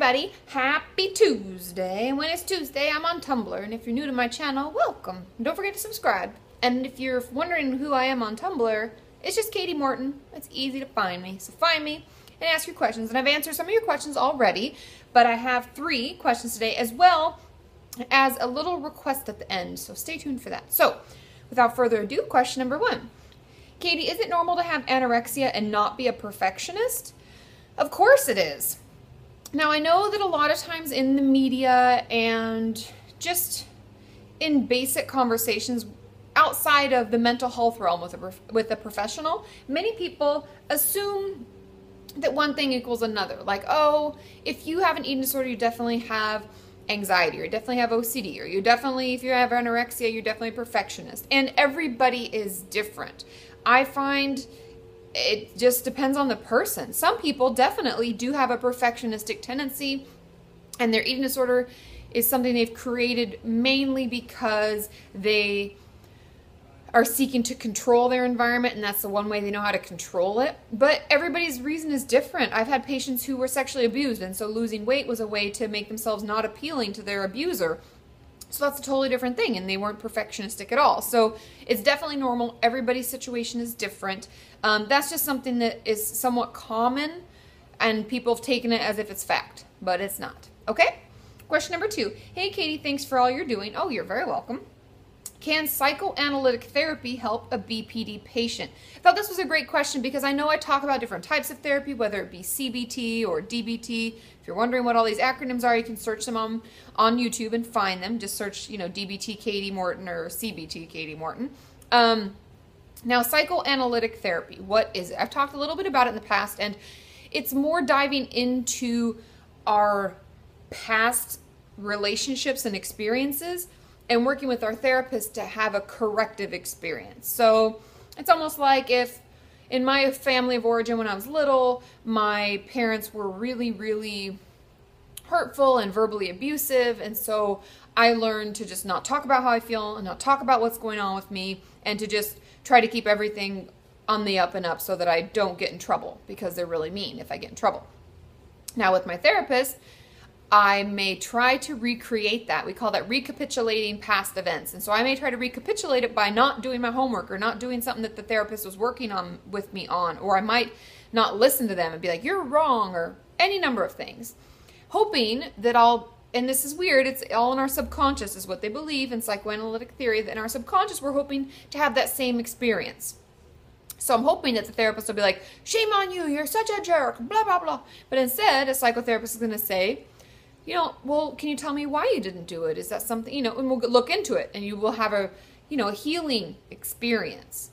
everybody, happy Tuesday. And when it's Tuesday, I'm on Tumblr, and if you're new to my channel, welcome. And don't forget to subscribe. And if you're wondering who I am on Tumblr, it's just Kati Morton. It's easy to find me. So find me and ask your questions. And I've answered some of your questions already, but I have 3 questions today, as well as a little request at the end. So stay tuned for that. So without further ado, question number 1. Kati, is it normal to have anorexia and not be a perfectionist? Of course it is. Now, I know that a lot of times in the media and just in basic conversations outside of the mental health realm with a professional, many people assume that one thing equals another. Like, oh, if you have an eating disorder, you definitely have anxiety, or you definitely have OCD, or you definitely, if you have anorexia, you're definitely a perfectionist. And everybody is different. I find it just depends on the person. Some people definitely do have a perfectionistic tendency, and their eating disorder is something they've created mainly because they are seeking to control their environment, and that's the one way they know how to control it. But everybody's reason is different. I've had patients who were sexually abused, and so losing weight was a way to make themselves not appealing to their abuser. So that's a totally different thing, and they weren't perfectionistic at all. So it's definitely normal. Everybody's situation is different. That's just something that is somewhat common, and people have taken it as if it's fact, but it's not. Okay? Question number 2. Hey, Kati, thanks for all you're doing. Oh, you're very welcome. Can psychoanalytic therapy help a BPD patient? I thought this was a great question because I know I talk about different types of therapy, whether it be CBT or DBT. If you're wondering what all these acronyms are, you can search them on YouTube and find them. Just search, DBT Kati Morton or CBT Kati Morton. Now, psychoanalytic therapy, what is it? I've talked a little bit about it in the past, and it's more diving into our past relationships and experiences and working with our therapist to have a corrective experience. So it's almost like if in my family of origin when I was little, my parents were really, really hurtful and verbally abusive, and so I learned to just not talk about how I feel and not talk about what's going on with me, and to just try to keep everything on the up and up so that I don't get in trouble, because they're really mean if I get in trouble. Now with my therapist, I may try to recreate that. We call that recapitulating past events. And so I may try to recapitulate it by not doing my homework or not doing something that the therapist was working on with me on. Or I might not listen to them and be like, you're wrong, or any number of things. Hoping that and this is weird, it's all in our subconscious is what they believe in psychoanalytic theory, that in our subconscious we're hoping to have that same experience. So I'm hoping that the therapist will be like, shame on you, you're such a jerk, blah, blah, blah. But instead, a psychotherapist is going to say, well, can you tell me why you didn't do it? Is that something, and we'll look into it, and you will have a healing experience.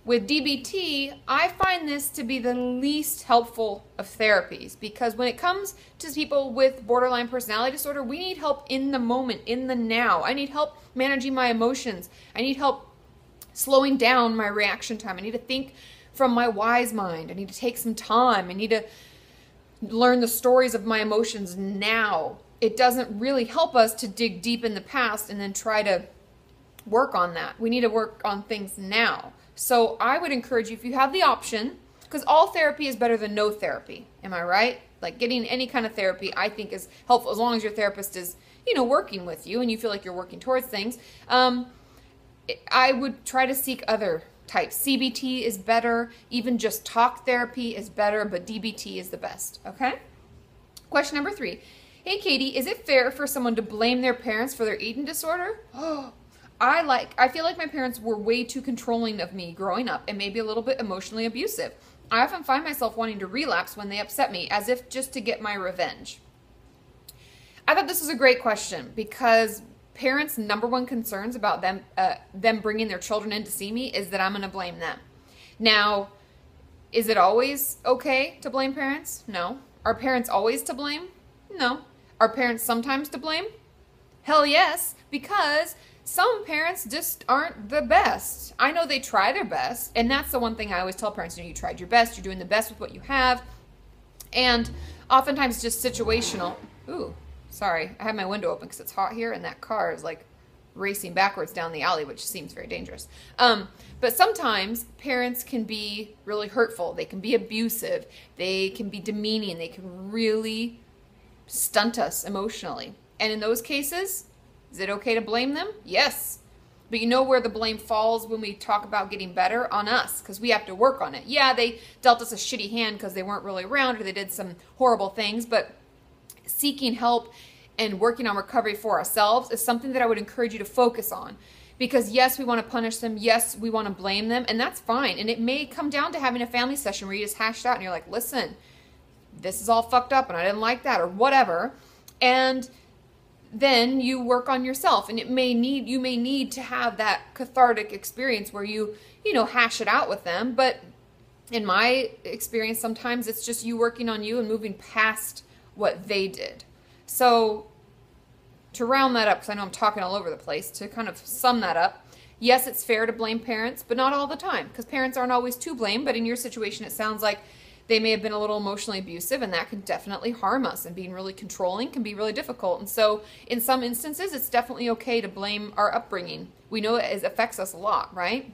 With DBT, I find this to be the least helpful of therapies, because when it comes to people with borderline personality disorder, we need help in the moment, in the now. I need help managing my emotions. I need help slowing down my reaction time. I need to think from my wise mind. I need to take some time. I need to learn the stories of my emotions now. It doesn't really help us to dig deep in the past and then try to work on that. We need to work on things now. So I would encourage you, if you have the option, because all therapy is better than no therapy. Am I right? Like getting any kind of therapy I think is helpful, as long as your therapist is, working with you and you feel like you're working towards things. I would try to seek other types. CBT is better. Even just talk therapy is better, but DBT is the best. Okay? Question number 3. Hey, Kati, is it fair for someone to blame their parents for their eating disorder? Oh, I feel like my parents were way too controlling of me growing up and maybe a little bit emotionally abusive. I often find myself wanting to relapse when they upset me, as if just to get my revenge. I thought this was a great question, because parents' number one concerns about them bringing their children in to see me is that I'm going to blame them. Now, is it always okay to blame parents? No. Are parents always to blame? No. Are parents sometimes to blame? Hell yes, because some parents just aren't the best. I know they try their best, and that's the one thing I always tell parents, you tried your best, you're doing the best with what you have, and oftentimes just situational. Ooh. Sorry, I have my window open because it's hot here, and that car is like racing backwards down the alley, which seems very dangerous. But sometimes parents can be really hurtful. They can be abusive. They can be demeaning. They can really stunt us emotionally. And in those cases, is it okay to blame them? Yes. But you know where the blame falls when we talk about getting better? On us, because we have to work on it. Yeah, they dealt us a shitty hand because they weren't really around or they did some horrible things, but seeking help and working on recovery for ourselves is something that I would encourage you to focus on. Because yes, we want to punish them. Yes, we want to blame them, and that's fine. And it may come down to having a family session where you just hash it out and you're like, listen, this is all fucked up and I didn't like that or whatever. And then you work on yourself, and you may need to have that cathartic experience where you hash it out with them. But in my experience, sometimes it's just you working on you and moving past what they did. So to round that up, because I know I'm talking all over the place, to kind of sum that up, yes, it's fair to blame parents, but not all the time, because parents aren't always to blame. But in your situation, it sounds like they may have been a little emotionally abusive, and that can definitely harm us, and being really controlling can be really difficult. And so in some instances, it's definitely okay to blame our upbringing. We know it affects us a lot, right?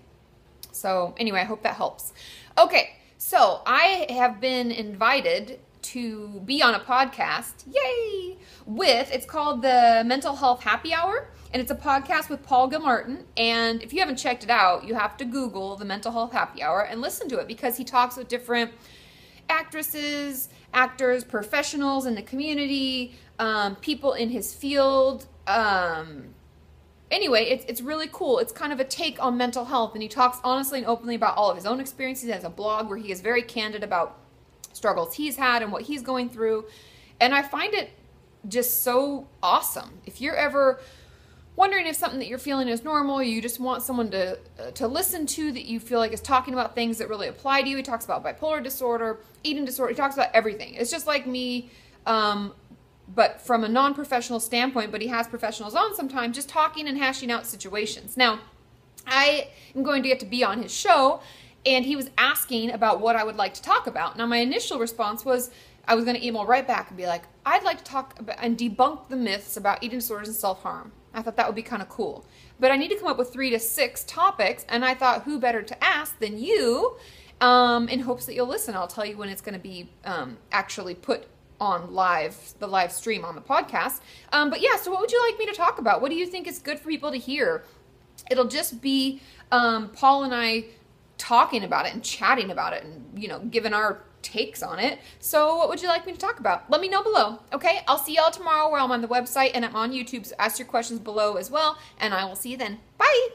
So anyway, I hope that helps. Okay, so I have been invited to be on a podcast, yay, it's called the Mental Health Happy Hour, and it's a podcast with Paul Gilmartin. And if you haven't checked it out, you have to Google the Mental Health Happy Hour and listen to it, because he talks with different actresses, actors, professionals in the community, people in his field. Anyway, it's really cool. It's kind of a take on mental health, and he talks honestly and openly about all of his own experiences. He has a blog where he is very candid about struggles he's had and what he's going through, and I find it just so awesome. If you're ever wondering if something that you're feeling is normal, or you just want someone to listen to that you feel like is talking about things that really apply to you. He talks about bipolar disorder, eating disorder. He talks about everything. It's just like me, but from a non-professional standpoint, but he has professionals on sometimes, just talking and hashing out situations. Now, I am going to get to be on his show, and he was asking about what I would like to talk about. Now, my initial response was I was going to email right back and be like, I'd like to talk about and debunk the myths about eating disorders and self-harm. I thought that would be kind of cool. But I need to come up with 3 to 6 topics, and I thought, who better to ask than you, in hopes that you'll listen. I'll tell you when it's going to be actually put on the live stream on the podcast. But yeah, so what would you like me to talk about? What do you think is good for people to hear? It'll just be Paul and I talking about it and chatting about it and, giving our takes on it. So what would you like me to talk about? Let me know below. Okay, I'll see y'all tomorrow where I'm on the website and I'm on YouTube. So ask your questions below as well, and I will see you then. Bye.